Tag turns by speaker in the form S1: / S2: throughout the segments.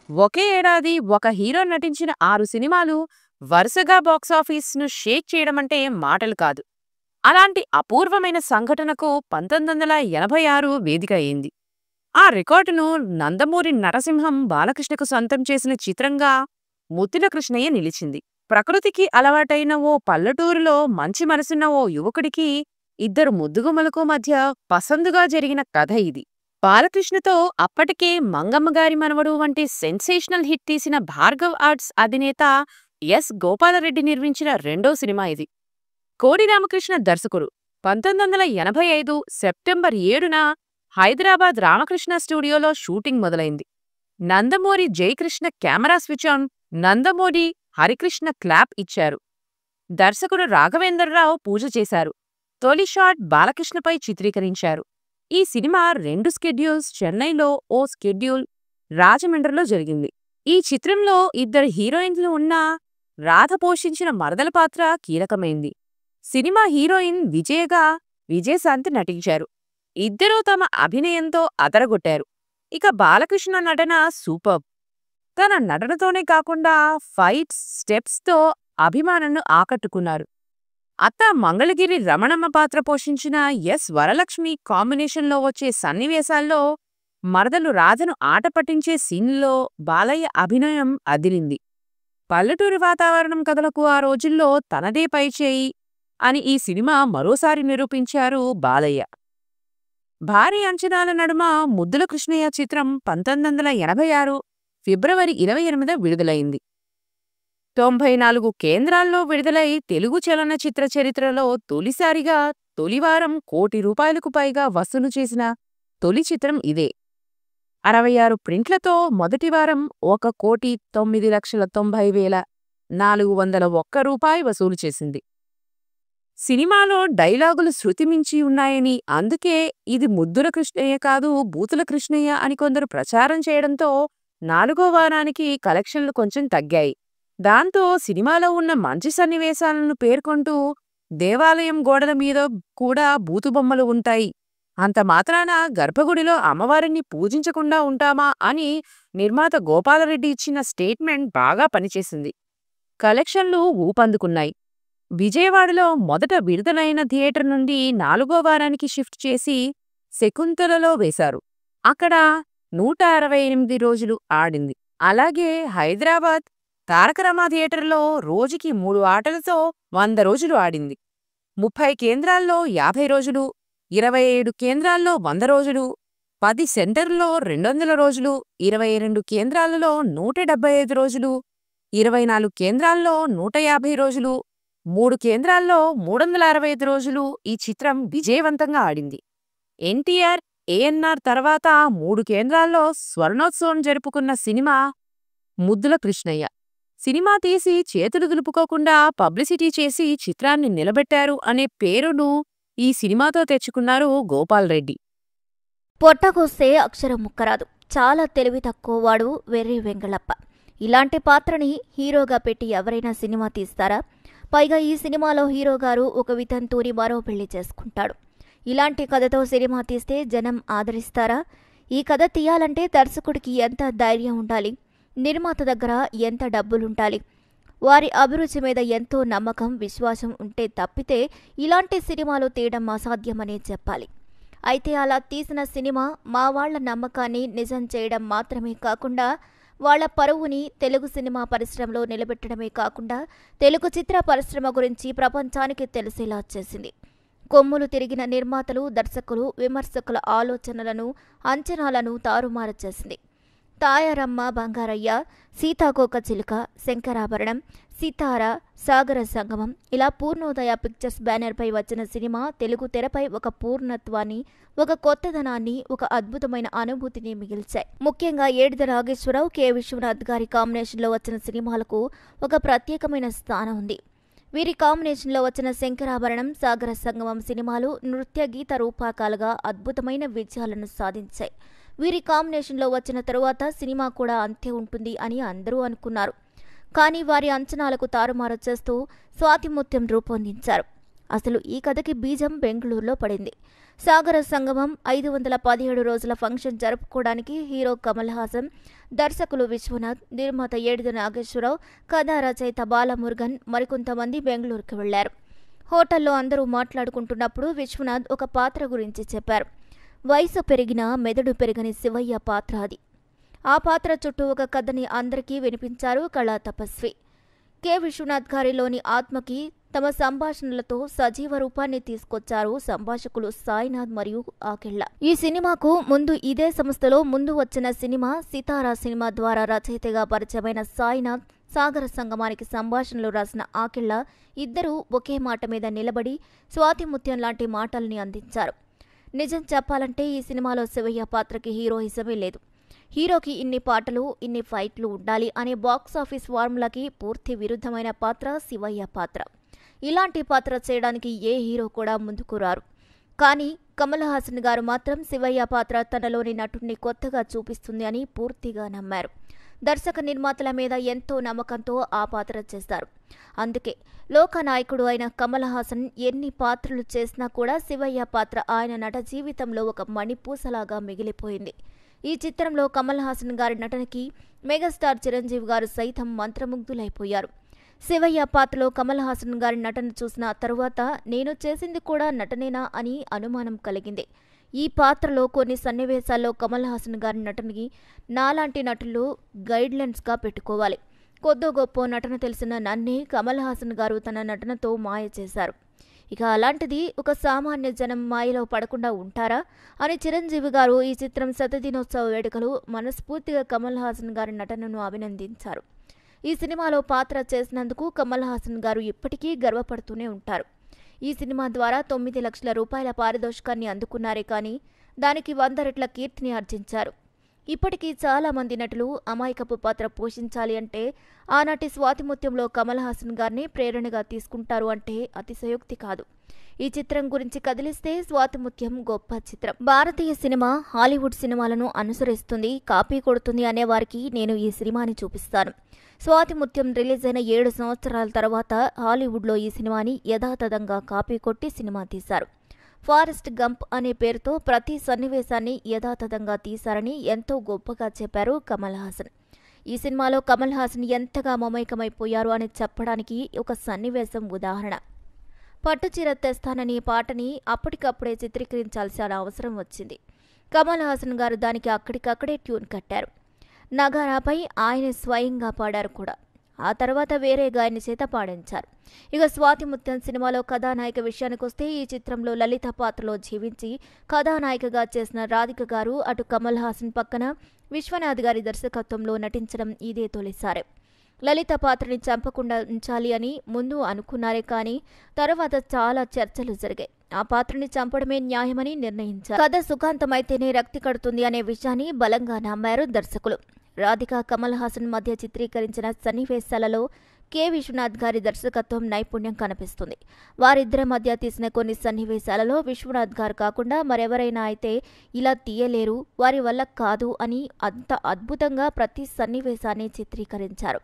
S1: ఒకే ఏడాది ఒక హీరో నటించిన 6 సినిమాలు వరుసగా బాక్సాఫీస్ను షేక్ చేయడమంటే మాటలు కాదు. అలాంటి అపూర్వమైన సంఘటనకు 1986 వేదిక అయింది. ఆ రికార్డును నందమూరి నరసింహం బాలకృష్ణకు సొంతం చేసిన చిత్రంగా ముత్తుల కృష్ణయ్య నిలిచింది. ప్రకృతికి అలవాటైన ఓ పల్లెటూరులో మంచి మనసున్న ఓ యువకుడికి ఇద్దరు ముద్దుగుమ్మలకు మధ్య పసందుగా జరిగిన కథ ఇది. బాలకృష్ణతో అప్పటికే మంగమ్మగారి మనవడు వంటి సెన్సేషనల్ హిట్ తీసిన భార్గవ్ ఆర్ట్స్ అధినేత ఎస్ గోపాలరెడ్డి నిర్మించిన రెండో సినిమా ఇది. కోడి రామకృష్ణ దర్శకుడు. 1985 సెప్టెంబర్ 7న హైదరాబాద్ రామకృష్ణ స్టూడియోలో షూటింగ్ మొదలైంది. Nandamuri Jayakrishna camera switch on, Nandamuri Harikrishna clap ఇచ్చారు. దర్శకుడు రాఘవేంద్రరావు పూజ చేశారు. తొలి షాట్ బాలకృష్ణపై చిత్రీకరించారు. ఈ సినిమా 2 స్కెడ్యూల్స్ చెన్నైలో, ఓ స్కెడ్యూల్ రాజమండ్రిలో జరిగింది. ఈ చిత్రంలో ఇద్దరు హీరోయిన్లు ఉన్నా రాధ పోషించిన మరదల పాత్ర కీలకమైంది. సినిమా హీరోయిన్ విజయగా విజయశాంతి నటించారు. ఇద్దరూ తమ అభినయంతో అదరగొట్టారు. ఇక బాలకృష్ణ నటన సూపర్బ్. తన నటనతోనే కాకుండా ఫైట్స్, స్టెప్స్తో అభిమానులను ఆకట్టుకున్నారు. అత్త మంగళగిరి రమణమ్మ పాత్ర పోషించిన ఎస్ వరలక్ష్మి కాంబినేషన్లో వచ్చే సన్నివేశాల్లో, మరదలు రాధను ఆట పట్టించే సీన్లో బాలయ్య అభినయం అదిరింది. పల్లెటూరి వాతావరణం కథలకు ఆ రోజుల్లో తనదే పైచేయి అని ఈ సినిమా మరోసారి నిరూపించారు బాలయ్య. భారీ అంచనాల నడుమ ముద్దుల కృష్ణయ్య చిత్రం 1986 ఫిబ్రవరి 28న విడుదలైంది. 94 కేంద్రాల్లో విడుదలై తెలుగు చలనచిత్ర చరిత్రలో తొలిసారిగా తొలివారం ₹1,00,00,000కు పైగా వసూలు చేసిన తొలి చిత్రం ఇదే. 66 ప్రింట్లతో మొదటి వారం ₹1,09,90,401 వసూలు చేసింది. సినిమాలో డైలాగులు శృతిమించి ఉన్నాయని, అందుకే ఇది ముద్దుల కృష్ణయ్య కాదు బూతుల కృష్ణయ్య అని కొందరు ప్రచారం చేయడంతో 4వ వారానికి కలెక్షన్లు కొంచెం తగ్గాయి. దాంతో సినిమాలో ఉన్న మంచి సన్నివేశాలను పేర్కొంటూ దేవాలయం గోడల మీద కూడా బూతుబొమ్మలు ఉంటాయి, అంత మాత్రాన గర్భగుడిలో అమ్మవారిని పూజించకుండా ఉంటామా అని నిర్మాత గోపాలరెడ్డి ఇచ్చిన స్టేట్మెంట్ బాగా పనిచేసింది. కలెక్షన్లు ఊపందుకున్నాయి. విజయవాడలో మొదట విడుదలైన థియేటర్ నుండి 4వ వారానికి షిఫ్ట్ చేసి శకుంతలలో వేశారు. అక్కడ 168 రోజులు ఆడింది. అలాగే హైదరాబాద్ తారకరామ థియేటర్లో రోజుకి 3 ఆటలతో 100 రోజులు ఆడింది. 30 కేంద్రాల్లో 50 రోజులు, 27 కేంద్రాల్లో 100 రోజులు, 10 సెంటర్లలో 200 రోజులు, 22 కేంద్రాలలో 175 రోజులు, 24 కేంద్రాల్లో 150 రోజులు, 3 కేంద్రాల్లో 365 రోజులు ఈ చిత్రం విజయవంతంగా ఆడింది. ఎన్టీఆర్, ఏఎన్నార్ తర్వాత 3 కేంద్రాల్లో స్వర్ణోత్సవం జరుపుకున్న సినిమా ముద్దుల కృష్ణయ్య. సినిమా తీసి చేతులు దులుపుకోకుండా పబ్లిసిటీ చేసి చిత్రాన్ని నిలబెట్టారు అనే పేరును ఈ సినిమాతో తెచ్చుకున్నారు గోపాల్రెడ్డి.
S2: పొట్టకొస్తే అక్షరం ముక్కరాదు, చాలా తెలివి తక్కువవాడు వెర్రి వెంగళప్ప. ఇలాంటి పాత్రని హీరోగా పెట్టి ఎవరైనా సినిమా తీస్తారా? పైగా ఈ సినిమాలో హీరోగారు ఒక వితంతూరి మరో పెళ్లి చేసుకుంటాడు. ఇలాంటి కథతో సినిమా తీస్తే జనం ఆదరిస్తారా? ఈ కథ తీయాలంటే దర్శకుడికి ఎంత ధైర్యం ఉండాలి, నిర్మాత దగ్గర ఎంత డబ్బులుండాలి, వారి అభిరుచి మీద ఎంతో నమ్మకం, విశ్వాసం ఉంటే తప్పితే ఇలాంటి సినిమాలు తీయడం అసాధ్యమనే చెప్పాలి. అయితే అలా తీసిన సినిమా మా వాళ్ల నమ్మకాన్ని నిజం చేయడం మాత్రమే కాకుండా వాళ్ల పరువుని తెలుగు సినిమా పరిశ్రమలో నిలబెట్టడమే కాకుండా తెలుగు చిత్ర పరిశ్రమ గురించి ప్రపంచానికి తెలిసేలా చేసింది. కొమ్ములు తిరిగిన నిర్మాతలు, దర్శకులు, విమర్శకుల ఆలోచనలను, అంచనాలను తారుమారు చేసింది. తాయారమ్మ, బంగారయ్య, సీతాకోక చిలుక, శంకరాభరణం, సితార, సాగర సంగమం ఇలా పూర్ణోదయ పిక్చర్స్ బ్యానర్పై వచ్చిన సినిమా తెలుగు తెరపై ఒక పూర్ణత్వాన్ని, ఒక కొత్తదనాన్ని, ఒక అద్భుతమైన అనుభూతిని మిగిల్చాయి. ముఖ్యంగా ఏడిద నాగేశ్వరరావు, కె విశ్వనాథ్ గారి కాంబినేషన్లో వచ్చిన సినిమాలకు ఒక ప్రత్యేకమైన స్థానం ఉంది. వీరి కాంబినేషన్లో వచ్చిన శంకరాభరణం, సాగర సంగమం సినిమాలు నృత్య గీత రూపకాలుగా అద్భుతమైన విజయాలను సాధించాయి. వీరి కాంబినేషన్లో వచ్చిన తరువాత సినిమా కూడా అంతే ఉంటుంది అని అందరూ అనుకున్నారు. కానీ వారి అంచనాలకు తారుమారు చేస్తూ స్వాతిముత్యం రూపొందించారు. అసలు ఈ కథకి బీజం బెంగళూరులో పడింది. సాగర సంగమం 517 రోజుల ఫంక్షన్ జరుపుకోవడానికి హీరో కమల్ హాసన్, దర్శకులు విశ్వనాథ్, నిర్మాత ఏడిద నాగేశ్వరరావు, కథా రచయిత బాలమురుగన్ మరికొంతమంది బెంగళూరుకు వెళ్లారు. హోటల్లో అందరూ మాట్లాడుకుంటున్నప్పుడు విశ్వనాథ్ ఒక పాత్ర గురించి చెప్పారు. వయసు పెరిగినా మెదడు పెరగని శివయ్య పాత్ర అది. ఆ పాత్ర చుట్టూ ఒక కథని అందరికీ వినిపించారు కళా తపస్వి. కె. విశ్వనాథ్ గారిలోని ఆత్మకి తమ సంభాషణలతో సజీవ రూపాన్ని తీసుకొచ్చారు సంభాషకులు సాయినాథ్ మరియు ఆకెళ్ల. ఈ సినిమాకు ముందు ఇదే సంస్థలో ముందు వచ్చిన సినిమా సితారా సినిమా ద్వారా రచయితగా పరిచయమైన సాయినాథ్, సాగర సంగమానికి సంభాషణలు రాసిన ఆకెళ్ల ఇద్దరూ ఒకే మాట మీద నిలబడి స్వాతిముత్యం లాంటి మాటల్ని అందించారు. నిజం చెప్పాలంటే ఈ సినిమాలో శివయ్య పాత్రకి హీరోయిజమే లేదు. హీరోకి ఇన్ని పాటలు, ఇన్ని ఫైట్లు ఉండాలి అనే బాక్సాఫీస్ ఫార్ములాకి పూర్తి విరుద్ధమైన పాత్ర శివయ్య పాత్ర. ఇలాంటి పాత్ర చేయడానికి ఏ హీరో కూడా ముందుకు రారు. కానీ కమల్ హాసన్ గారు మాత్రం శివయ్య పాత్ర తనలోని నటుడిని కొత్తగా చూపిస్తుంది అని పూర్తిగా నమ్మారు. దర్శక నిర్మాతల మీద ఎంతో నమ్మకంతో ఆ పాత్ర చేస్తారు. అందుకే లోకనాయకుడు అయిన కమల్ హాసన్ ఎన్ని పాత్రలు చేసినా కూడా శివయ్య పాత్ర ఆయన నట జీవితంలో ఒక మణిపూసలాగా మిగిలిపోయింది. ఈ చిత్రంలో కమల్ హాసన్ గారి నటనకి మెగాస్టార్ చిరంజీవి గారు సైతం మంత్రముగ్ధులైపోయారు. శివయ్య పాత్రలో కమల్ హాసన్ గారి నటన చూసిన తరువాత నేను చేసింది కూడా నటనేనా అని అనుమానం కలిగింది. ఈ పాత్రలో కొన్ని సన్నివేశాల్లో కమల్ హాసన్ గారి నటనకి నాలాంటి నటులు గైడ్లైన్స్గా పెట్టుకోవాలి. కొద్దో గొప్ప నటన తెలిసిన నన్నే కమల్ హాసన్ గారు తన నటనతో మాయ చేశారు. ఇక అలాంటిది ఒక సామాన్య జనం మాయలో పడకుండా ఉంటారా అని చిరంజీవి గారు ఈ చిత్రం శతదినోత్సవ వేడుకలు మనస్ఫూర్తిగా కమల్ హాసన్ గారి నటనను అభినందించారు. ఈ సినిమాలో పాత్ర చేసినందుకు కమల్ హాసన్ గారు ఇప్పటికీ గర్వపడుతూనే ఉంటారు. ఈ సినిమా ద్వారా 9 లక్షల రూపాయల పారితోషికాన్ని అందుకున్నారే కానీ దానికి 100 రెట్ల కీర్తిని ఆర్జించారు. ఇప్పటికీ చాలా మంది నటులు అమాయకపు పాత్ర పోషించాలి అంటే ఆనాటి స్వాతిముత్యంలో కమల్ హాసన్ గారిని ప్రేరణగా తీసుకుంటారు అంటే అతిశయోక్తి కాదు. ఈ చిత్రం గురించి కదిలిస్తే స్వాతిముత్యం గొప్ప చిత్రం. భారతీయ సినిమా హాలీవుడ్ సినిమాలను అనుసరిస్తుంది, కాపీ కొడుతుంది అనేవారికి నేను ఈ సినిమాని చూపిస్తాను. స్వాతిముత్యం రిలీజ్ అయిన 7 సంవత్సరాల తర్వాత హాలీవుడ్లో ఈ సినిమాని యథాతథంగా కాపీ కొట్టి సినిమా తీశారు. ఫారెస్ట్ గంప్ అనే పేరుతో ప్రతి సన్నివేశాన్ని యథాతథంగా తీశారని ఎంతో గొప్పగా చెప్పారు కమల్ హాసన్. ఈ సినిమాలో కమల్ హాసన్ ఎంతగా మమైకమైపోయారు అని చెప్పడానికి ఒక సన్నివేశం ఉదాహరణ. పట్టుచీర తెస్తానని పాటని అప్పటికప్పుడే చిత్రీకరించాల్సిన అవసరం వచ్చింది. కమల్ హాసన్ గారు దానికి అక్కడికక్కడే ట్యూన్ కట్టారు. నగారాపై ఆయనే స్వయంగా పాడారు కూడా. ఆ తర్వాత వేరే గాయని చేత పాడించారు. ఇక స్వాతిముత్యం సినిమాలో కథానాయిక విషయానికొస్తే ఈ చిత్రంలో లలిత పాత్రలో జీవించి కథానాయికగా చేసిన రాధిక గారు అటు కమల్ హాసన్ పక్కన విశ్వనాథ్ గారి దర్శకత్వంలో నటించడం ఇదే తొలిసారి. లలిత పాత్రని చంపకుండా ఉంచాలి అని ముందు అనుకున్నారే కానీ తర్వాత చాలా చర్చలు జరిగాయి. ఆ పాత్రని చంపడమే న్యాయమని నిర్ణయించారు. కథ సుఖాంతమైతేనే రక్తి కడుతుంది అనే విషయాన్ని బలంగా నమ్మారు దర్శకులు. రాధిక కమల్ హాసన్ మధ్య చిత్రీకరించిన సన్నివేశాలలో కె. విశ్వనాథ్ గారి దర్శకత్వం నైపుణ్యం కనిపిస్తుంది. వారిద్దరి మధ్య తీసిన కొన్ని సన్నివేశాలలో విశ్వనాథ్ గారు కాకుండా మరెవరైనా అయితే ఇలా తీయలేరు, వారి వల్ల కాదు అని అంత అద్భుతంగా ప్రతి సన్నివేశాన్ని చిత్రీకరించారు.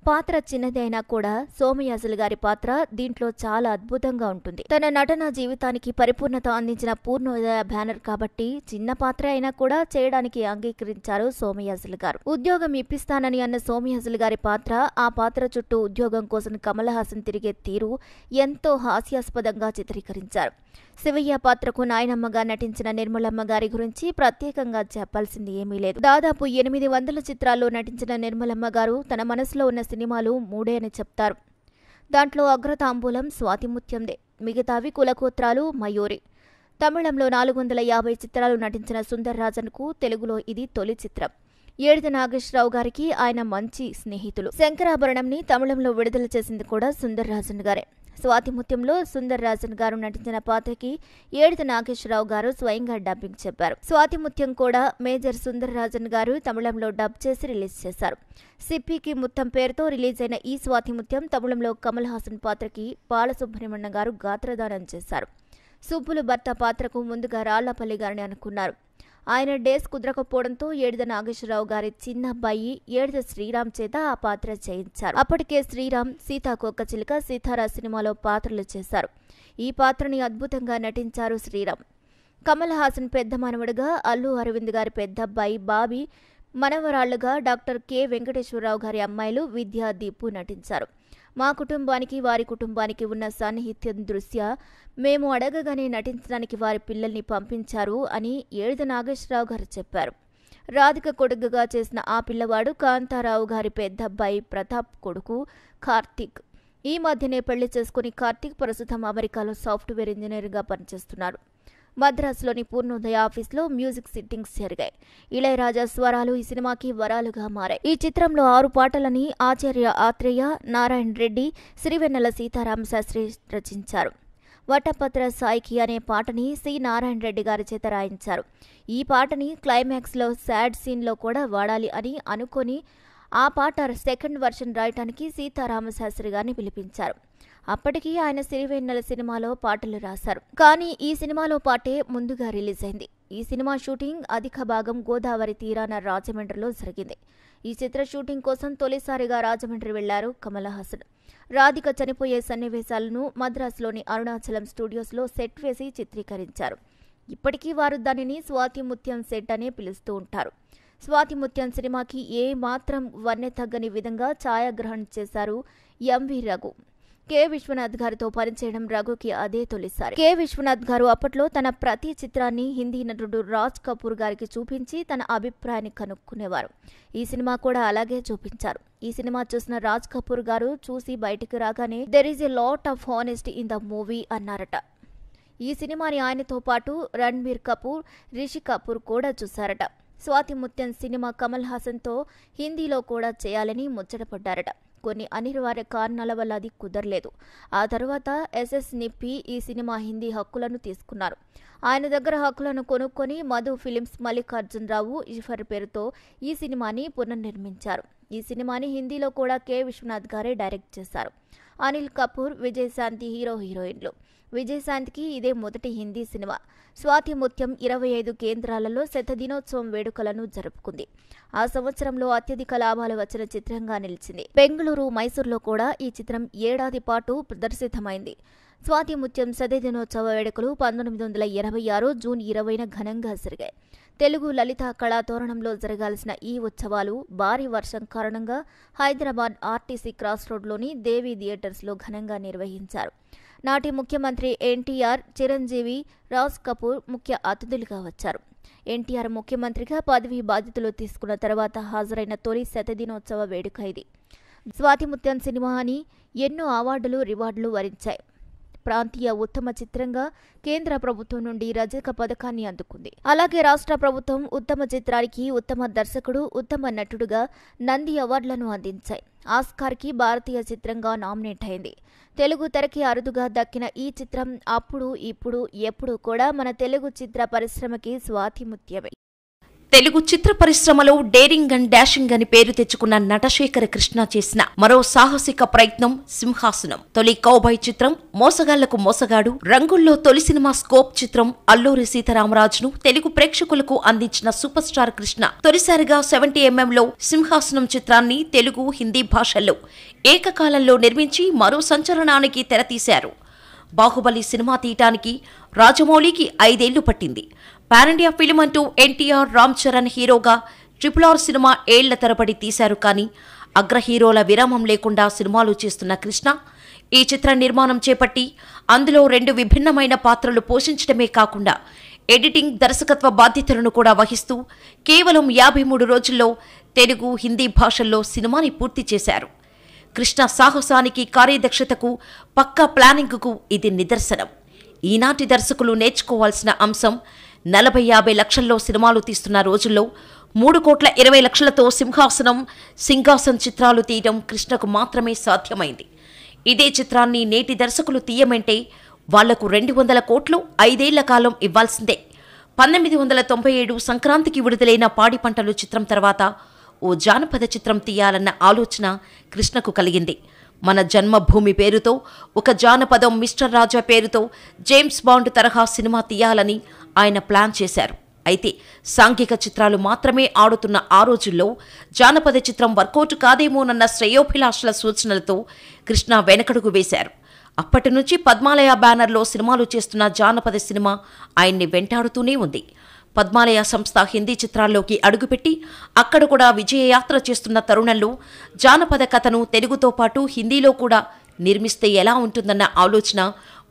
S2: పాత్ర చిన్నది అయినా కూడా సోమయాజులు గారి పాత్ర దీంట్లో చాలా అద్భుతంగా ఉంటుంది. తన నటన జీవితానికి పరిపూర్ణత అందించిన పూర్ణోదయ బ్యానర్ కాబట్టి చిన్న పాత్ర అయినా కూడా చేయడానికి అంగీకరించారు సోమయాజులు గారు. ఉద్యోగం ఇప్పిస్తానని అన్న సోమయాజులు గారి పాత్ర, ఆ పాత్ర చుట్టూ ఉద్యోగం కోసం కమల్ హాసన్ తిరిగే తీరు ఎంతో హాస్యాస్పదంగా చిత్రీకరించారు. శివయ్య పాత్రకు నాయనమ్మగా నటించిన నిర్మలమ్మ గారి గురించి ప్రత్యేకంగా చెప్పాల్సింది ఏమీ లేదు. దాదాపు 800 చిత్రాల్లో నటించిన నిర్మలమ్మ గారు తన మనసులో ఉన్న సినిమాలు 3 అని చెప్తారు. దాంట్లో అగ్రతాంబూలం స్వాతిముత్యందే, మిగతావి కులగోత్రాలు, మయూరి. తమిళంలో 450 చిత్రాలు నటించిన సుందర్రాజన్కు తెలుగులో ఇది తొలి చిత్రం. ఏడిద నాగేశ్వరరావు గారికి ఆయన మంచి స్నేహితులు. శంకరాభరణంని తమిళంలో విడుదల చేసింది కూడా సుందర్రాజన్ గారే. స్వాతిముత్యంలో సుందర్రాజన్ గారు నటించిన పాత్రకి ఏడిద నాగేశ్వరరావు గారు స్వయంగా డబ్బింగ్ చెప్పారు. స్వాతిముత్యం కూడా మేజర్ సుందర్రాజన్ గారు తమిళంలో డబ్ చేసి రిలీజ్ చేశారు. సిప్పికి ముత్తం పేరుతో రిలీజ్ అయిన ఈ స్వాతిముత్యం తమిళంలో కమల్ హాసన్ పాత్రకి బాలసుబ్రహ్మణ్యం గారు గాత్రదానం చేశారు. సుబ్బులు భర్త పాత్రకు ముందుగా రాళ్లపల్లి గారిని అనుకున్నారు. ఆయన డేస్ కుదరకపోవడంతో ఏడిద నాగేశ్వరరావు గారి చిన్న అబ్బాయి ఏడిద శ్రీరామ్ చేత ఆ పాత్ర చేయించారు. అప్పటికే శ్రీరామ్ సీతాకోకచిలుక, సీతారా సినిమాలో పాత్రలు చేశారు. ఈ పాత్రని అద్భుతంగా నటించారు శ్రీరామ్. కమల్ హాసన్ పెద్ద మనవడుగా, అల్లు అరవింద్ గారి పెద్ద అబ్బాయి బాబీ మనవరాళ్లుగా డాక్టర్ కె వెంకటేశ్వరరావు గారి అమ్మాయిలు విద్యా, దీపు నటించారు. మా కుటుంబానికి వారి కుటుంబానికి ఉన్న సాన్నిహిత్యం దృష్ట్యా మేము అడగగానే నటించడానికి వారి పిల్లల్ని పంపించారు అని ఏడిద నాగేశ్వరరావు గారు చెప్పారు. రాధిక కొడుకుగా చేసిన ఆ పిల్లవాడు కాంతారావు గారి పెద్ద అబ్బాయి ప్రతాప్ కొడుకు కార్తీక్. ఈ మధ్యనే పెళ్లి చేసుకుని కార్తీక్ ప్రస్తుతం అమెరికాలో సాఫ్ట్వేర్ ఇంజనీర్గా పనిచేస్తున్నారు. మద్రాసులోని పూర్ణోదయ ఆఫీస్లో మ్యూజిక్ సిట్టింగ్స్ జరిగాయి. ఇళయరాజా స్వరాలు ఈ సినిమాకి వరాలుగా మారాయి. ఈ చిత్రంలో 6 పాటలని ఆచార్య ఆత్రేయ, నారాయణ రెడ్డి, సిరివెన్నెల సీతారామ శాస్త్రి రచించారు. వటపత్ర సాయికి అనే పాటని సి నారాయణ రెడ్డి గారి చేత రాయించారు. ఈ పాటని క్లైమాక్స్లో సాడ్ సీన్లో కూడా వాడాలి అని అనుకొని ఆ పాట సెకండ్ వర్షన్ రాయటానికి సీతారామశాస్త్రి గారిని పిలిపించారు. అప్పటికి ఆయన సిరివెన్నెల సినిమాలో పాటలు రాశారు. కానీ ఈ సినిమాలో పాటే ముందుగా రిలీజ్ అయింది. ఈ సినిమా షూటింగ్ అధిక భాగం గోదావరి తీరాన రాజమండ్రిలో జరిగింది. ఈ చిత్ర షూటింగ్ కోసం తొలిసారిగా రాజమండ్రి వెళ్లారు కమల్ హాసన్. రాధిక చనిపోయే సన్నివేశాలను మద్రాసులోని అరుణాచలం స్టూడియోస్లో సెట్ వేసి చిత్రీకరించారు. ఇప్పటికీ వారు దానిని స్వాతి ముత్యం సెట్ అనే పిలుస్తూ ఉంటారు. స్వాతి ముత్యం సినిమాకి ఏ మాత్రం వన్నె తగ్గని విధంగా ఛాయాగ్రహణం చేశారు ఎంవి రఘు. కె విశ్వనాథ్ గారితో పనిచేయడం రఘుకి అదే తొలిసారి. కె విశ్వనాథ్ గారు అప్పట్లో తన ప్రతి చిత్రాన్ని హిందీ నటుడు రాజ్ కపూర్ గారికి చూపించి తన అభిప్రాయాన్ని కనుక్కునేవారు. ఈ సినిమా కూడా అలాగే చూపించారు. ఈ సినిమా చూసిన రాజ్ కపూర్ గారు చూసి బయటికి రాగానే there is a lot of honesty in the movie అన్నారట. ఈ సినిమాని ఆయనతో పాటు రణ్బీర్ కపూర్, రిషి కపూర్ కూడా చూశారట. స్వాతి ముత్యం సినిమా కమల్ హాసన్తో హిందీలో కూడా చేయాలని ముచ్చటపడ్డారట. కొన్ని అనివార్య కారణాల వల్ల అది కుదరలేదు. ఆ తర్వాత ఎస్ఎస్ నిప్పి ఈ సినిమా హిందీ హక్కులను తీసుకున్నారు. ఆయన దగ్గర హక్కులను కొనుక్కొని మధు ఫిలిమ్స్ మల్లికార్జునరావు ఇఫర్ పేరుతో ఈ సినిమాని పునర్నిర్మించారు. ఈ సినిమాని హిందీలో కూడా కె విశ్వనాథ్ గారే డైరెక్ట్ చేశారు. అనిల్ కపూర్, విజయశాంతి హీరోయిన్లు. విజయశాంతికి ఇదే మొదటి హిందీ సినిమా. స్వాతి ముత్యం 25 కేంద్రాలలో శతదినోత్సవం వేడుకలను జరుపుకుంది. ఆ సంవత్సరంలో అత్యధిక లాభాలు వచ్చిన చిత్రంగా నిలిచింది. బెంగళూరు, మైసూర్లో కూడా ఈ చిత్రం ఏడాది పాటు ప్రదర్శితమైంది. స్వాతి ముత్యం శతదినోత్సవ వేడుకలు 1986 జూన్ 20న ఘనంగా జరిగాయి. తెలుగు లలిత కళాతోరణంలో జరగాల్సిన ఈ ఉత్సవాలు భారీ వర్షం కారణంగా హైదరాబాద్ ఆర్టీసీ క్రాస్ రోడ్లోని దేవి థియేటర్స్లో ఘనంగా నిర్వహించారు. నాటి ముఖ్యమంత్రి ఎన్టీఆర్, చిరంజీవి, రాజ్ కపూర్ ముఖ్య అతిథులుగా వచ్చారు. ఎన్టీఆర్ ముఖ్యమంత్రిగా పదవి బాధ్యతలు తీసుకున్న తర్వాత హాజరైన తొలి శతదినోత్సవ వేడుక ఇది. స్వాతి ముత్యం సినిమా అని ఎన్నో అవార్డులు, రివార్డులు వరించాయి. ప్రాంతీయ ఉత్తమ చిత్రంగా కేంద్ర ప్రభుత్వం నుండి రజక పథకాన్ని అందుకుంది. అలాగే రాష్ట్ర ప్రభుత్వం ఉత్తమ చిత్రానికి ఉత్తమ దర్శకుడు, ఉత్తమ నటుడుగా నంది అవార్డులను అందించాయి. ఆస్కార్కి భారతీయ చిత్రంగా నామినేట్ అయింది. తెలుగు తెరకి అరుదుగా దక్కిన ఈ చిత్రం అప్పుడు, ఇప్పుడు, ఎప్పుడు కూడా మన తెలుగు చిత్ర పరిశ్రమకి స్వాతి ముత్యమే.
S3: తెలుగు చిత్ర పరిశ్రమలో డేరింగ్ అండ్ డాషింగ్ అని పేరు తెచ్చుకున్న నటశేఖర కృష్ణ చేసిన మరో సాహసిక ప్రయత్నం సింహాసనం. తొలి కౌబాయ్ చిత్రం మోసగాళ్లకు మోసగాడు, రంగుల్లో తొలి సినిమా స్కోప్ చిత్రం అల్లూరి సీతారామరాజును తెలుగు ప్రేక్షకులకు అందించిన సూపర్ స్టార్ కృష్ణ తొలిసారిగా 70mm సింహాసనం చిత్రాన్ని తెలుగు, హిందీ భాషల్లో ఏకకాలంలో నిర్మించి మరో సంచలనానికి తెరతీశారు. బాహుబలి సినిమా తీయటానికి రాజమౌళికి 5 ఏళ్లు పట్టింది. పాన్ ఇండియా ఫిల్మ్ అంటూ ఎన్టీఆర్, రామ్ చరణ్ హీరోగా RRR సినిమా ఏళ్ల తరబడి తీశారు. కానీ అగ్ర హీరోల విరామం లేకుండా సినిమాలు చేస్తున్న కృష్ణ ఈ చిత్ర నిర్మాణం చేపట్టి అందులో 2 విభిన్నమైన పాత్రలు పోషించడమే కాకుండా ఎడిటింగ్, దర్శకత్వ బాధ్యతలను కూడా వహిస్తూ కేవలం 53 రోజుల్లో తెలుగు, హిందీ భాషల్లో సినిమాని పూర్తి చేశారు. కృష్ణ సాహసానికి, కార్యదక్షతకు, పక్కా ప్లానింగ్కు ఇది నిదర్శనం. ఈనాటి దర్శకులు నేర్చుకోవాల్సిన అంశం 40-50 లక్షల్లో సినిమాలు తీస్తున్న రోజుల్లో 3,20,00,000తో సింహాసనం చిత్రాలు తీయడం కృష్ణకు మాత్రమే సాధ్యమైంది. ఇదే చిత్రాన్ని నేటి దర్శకులు తీయమంటే వాళ్లకు 200 కోట్లు 5 ఏళ్ల కాలం ఇవ్వాల్సిందే. 1997 సంక్రాంతికి విడుదలైన పాడి పంటలు చిత్రం తర్వాత ఓ జానపద చిత్రం తీయాలన్న ఆలోచన కృష్ణకు కలిగింది. మన జన్మభూమి పేరుతో ఒక జానపదం, మిస్టర్ రాజా పేరుతో జేమ్స్ బాండ్ తరహా సినిమా తీయాలని ఆయన ప్లాన్ చేశారు. అయితే సాంఘిక చిత్రాలు మాత్రమే ఆడుతున్న ఆ రోజుల్లో జానపద చిత్రం వర్కౌట్ కాదేమోనన్న శ్రేయోభిలాషుల సూచనలతో కృష్ణ వెనకడుగు వేశారు. అప్పటి నుంచి పద్మాలయ బ్యానర్లో సినిమాలు చేస్తున్న జానపద సినిమా ఆయన్ని వెంటాడుతూనే ఉంది. పద్మాలయ సంస్థ హిందీ చిత్రాల్లోకి అడుగుపెట్టి అక్కడ కూడా విజయయాత్ర చేస్తున్న తరుణంలో జానపద కథను తెలుగుతో పాటు హిందీలో కూడా నిర్మిస్తే ఎలా ఉంటుందన్న ఆలోచన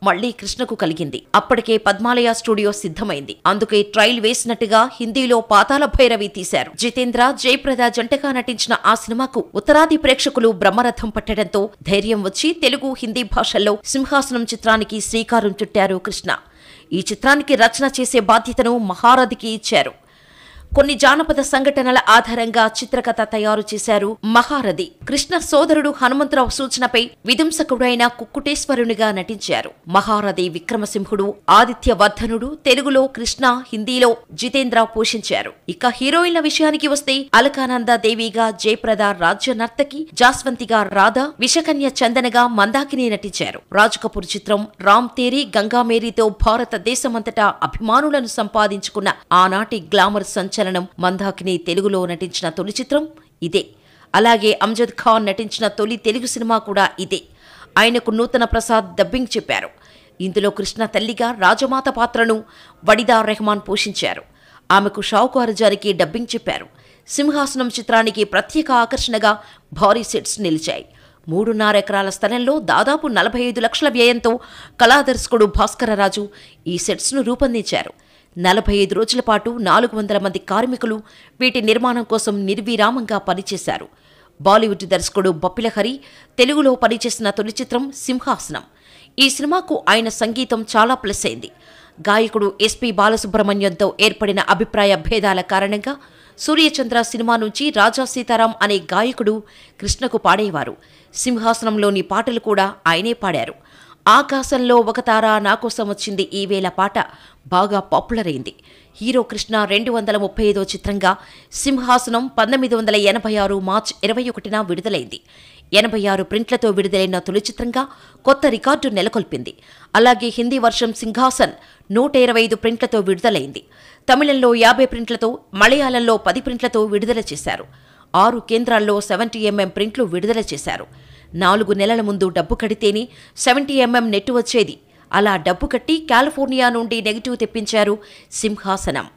S3: మళ్లీ కృష్ణకు కలిగింది. అప్పటికే పద్మాలయ స్టూడియో సిద్ధమైంది. అందుకే ట్రైల్ వేసినట్టుగా హిందీలో పాతాళ భైరవి తీశారు. జితేంద్ర, జయప్రద జంటగా నటించిన ఆ సినిమాకు ఉత్తరాది ప్రేక్షకులు బ్రహ్మరథం పట్టడంతో ధైర్యం వచ్చి తెలుగు, హిందీ భాషల్లో సింహాసనం చిత్రానికి శ్రీకారం చుట్టారు కృష్ణ. ఈ చిత్రానికి రచన చేసే బాధ్యతను మహారథికి ఇచ్చారు. కొన్ని జానపద సంఘటనల ఆధారంగా చిత్రకథ తయారు చేశారు మహారథి. కృష్ణ సోదరుడు హనుమంతరావు సూచనపై విధ్వంసకుడైన కుక్కుటేశ్వరునిగా నటించారు. మహారథి విక్రమసింహుడు, ఆదిత్యవర్ధనుడు తెలుగులో కృష్ణ, హిందీలో జితేంద్ర పోషించారు. ఇక హీరోయిన్ల విషయానికి వస్తే అలకానంద దేవిగా జయప్రద, రాజ్య నర్తకి జాస్వంతిగా రాధ, విషకన్య చందనగా మందాకిని నటించారు. రాజ్ కపూర్ చిత్రం రామ్ తేరీ గంగామేరీతో భారతదేశమంతటా అభిమానులను సంపాదించుకున్న ఆనాటి గ్లామర్ సంచలనం మందాకిని తెలుగులో నటించిన తొలి చిత్రం ఇదే. అలాగే అమ్జద్ ఖాన్ నటించిన తొలి తెలుగు సినిమా కూడా ఇదే. ఆయనకు నూతన ప్రసాద్ డబ్బింగ్ చెప్పారు. ఇందులో కృష్ణ తల్లిగా రాజమాత పాత్రను వడిదా రెహమాన్ పోషించారు. ఆమెకు షావుకారుజానికి డబ్బింగ్ చెప్పారు. సింహాసనం చిత్రానికి ప్రత్యేక ఆకర్షణగా భారీ సెట్స్ నిలిచాయి. 3.5 ఎకరాల స్థలంలో దాదాపు 45 లక్షల వ్యయంతో కళాదర్శకుడు భాస్కరరాజు ఈ సెట్స్ను రూపొందించారు. 45 రోజుల పాటు 400 మంది కార్మికులు వీటి నిర్మాణం కోసం నిర్విరామంగా పనిచేశారు. బాలీవుడ్ దర్శకుడు బప్పిలహరి తెలుగులో పనిచేసిన తొలి చిత్రం సింహాసనం. ఈ సినిమాకు ఆయన సంగీతం చాలా ప్లస్ అయింది. గాయకుడు ఎస్పి బాలసుబ్రహ్మణ్యంతో ఏర్పడిన అభిప్రాయ భేదాల కారణంగా సూర్యచంద్ర సినిమా నుంచి రాజా సీతారాం అనే గాయకుడు కృష్ణకు పాడేవారు. సింహాసనంలోని పాటలు కూడా ఆయనే పాడారు. ఆకాశంలో ఒక తార నా కోసం వచ్చింది ఈ వేళ పాట బాగా పాపులర్ అయింది. హీరో కృష్ణ 235వ చిత్రంగా సింహాసనం 1986 మార్చి 21న విడుదలైంది. 86 ప్రింట్లతో విడుదలైన తొలి చిత్రంగా కొత్త రికార్డు నెలకొల్పింది. అలాగే హిందీ వర్షం సింహాసన్ 125 ప్రింట్లతో విడుదలైంది. తమిళంలో 50 ప్రింట్లతో, మలయాళంలో 10 ప్రింట్లతో విడుదల చేశారు. 6 కేంద్రాల్లో 70mm ప్రింట్లు విడుదల చేశారు. 4 నెలల ముందు డబ్బు కడితేనే 70mm నెట్ వచ్చేది. అలా డబ్బు కట్టి కాలిఫోర్నియా నుండి నెగిటివ్ తెప్పించారు సింహాసనం.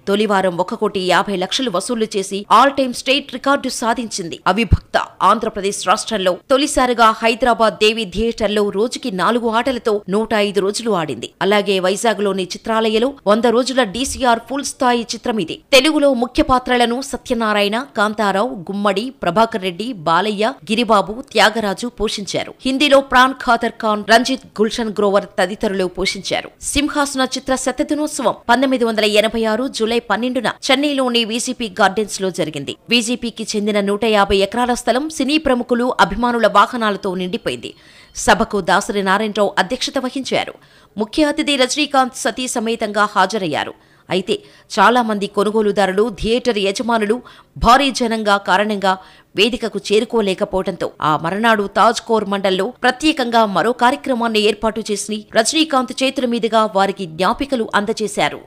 S3: తొలివారం 1,50,00,000 వసూలు చేసి ఆల్ టైమ్ స్టేట్ రికార్డు సాధించింది. అవిభక్త ఆంధ్రప్రదేశ్ రాష్ట్రంలో తొలిసారిగా హైదరాబాద్ దేవి థియేటర్లో రోజుకి 4 ఆటలతో 105 రోజులు ఆడింది. అలాగే వైజాగ్లోని చిత్రాలయలో 100 రోజుల డీసీఆర్ ఫుల్ స్థాయి చిత్రం ఇది. తెలుగులో ముఖ్య పాత్రలను సత్యనారాయణ, కాంతారావు, గుమ్మడి, ప్రభాకర్ రెడ్డి, బాలయ్య, గిరిబాబు, త్యాగరాజు పోషించారు. హిందీలో ప్రాణ్ ఖాదర్ ఖాన్, రంజిత్, గుల్షన్ గ్రోవర్ తదితరులు పోషించారు. సింహాసన చిత్ర శతదినోత్సవం 1986 జూలై 12న చెన్నైలోని వీజీపీ గార్డెన్స్ లో జరిగింది. వీజీపీకి చెందిన 150 ఎకరాల స్థలం సినీ ప్రముఖులు, అభిమానుల వాహనాలతో నిండిపోయింది. సభకు దాసరి నారాయణరావు అధ్యక్షత వహించారు. ముఖ్య అతిథి రజనీకాంత్ సతీ సమేతంగా హాజరయ్యారు. అయితే చాలా మంది కొనుగోలుదారులు, థియేటర్ యజమానులు భారీ జనంగా కారణంగా వేదికకు చేరుకోలేకపోవడంతో ఆ మరనాడు తాజ్ కోర్ మండల్లో ప్రత్యేకంగా మరో కార్యక్రమాన్ని ఏర్పాటు చేసి రజనీకాంత్ చేతుల మీదుగా వారికి జ్ఞాపికలు అందజేశారు.